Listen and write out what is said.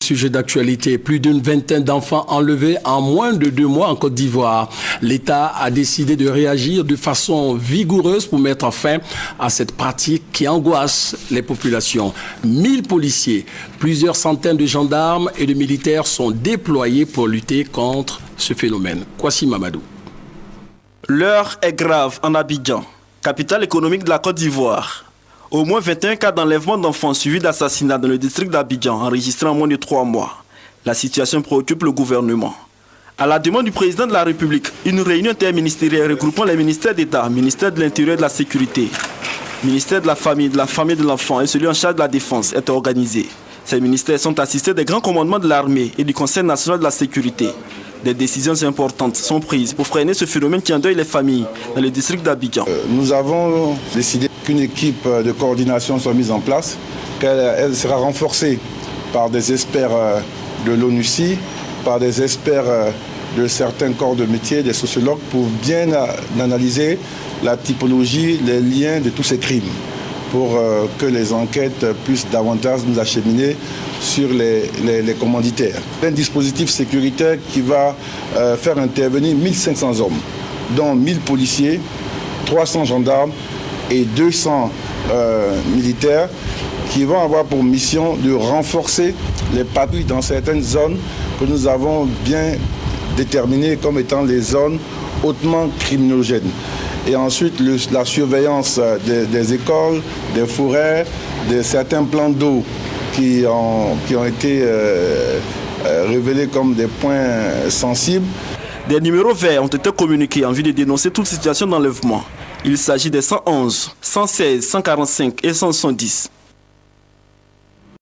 Sujet d'actualité, plus d'une vingtaine d'enfants enlevés en moins de 2 mois en Côte d'Ivoire. L'État a décidé de réagir de façon vigoureuse pour mettre fin à cette pratique qui angoisse les populations. 1000 policiers, plusieurs centaines de gendarmes et de militaires sont déployés pour lutter contre ce phénomène. Kwasi Mamadou. L'heure est grave en Abidjan, capitale économique de la Côte d'Ivoire. Au moins 21 cas d'enlèvement d'enfants suivis d'assassinats dans le district d'Abidjan enregistrés en moins de 3 mois. La situation préoccupe le gouvernement. À la demande du président de la République, une réunion interministérielle regroupant les ministères d'État, ministère de l'Intérieur et de la Sécurité, ministère de la Famille, de l'Enfant et celui en charge de la Défense est organisée. Ces ministères sont assistés des grands commandements de l'armée et du Conseil national de la sécurité. Des décisions importantes sont prises pour freiner ce phénomène qui endeuille les familles dans le district d'Abidjan. Nous avons décidé qu'une équipe de coordination soit mise en place, qu'elle sera renforcée par des experts de l'ONUCI, par des experts de certains corps de métier, des sociologues, pour bien analyser la typologie, les liens de tous ces crimes, pour que les enquêtes puissent davantage nous acheminer sur les commanditaires. Un dispositif sécuritaire qui va faire intervenir 1500 hommes, dont 1000 policiers, 300 gendarmes et 200 militaires qui vont avoir pour mission de renforcer les patrouilles dans certaines zones que nous avons bien déterminées comme étant les zones hautement criminogènes. Et ensuite, la surveillance des écoles, des forêts, de certains plans d'eau qui ont été révélés comme des points sensibles. Des numéros verts ont été communiqués en vue de dénoncer toute situation d'enlèvement. Il s'agit des 111, 116, 145 et 170.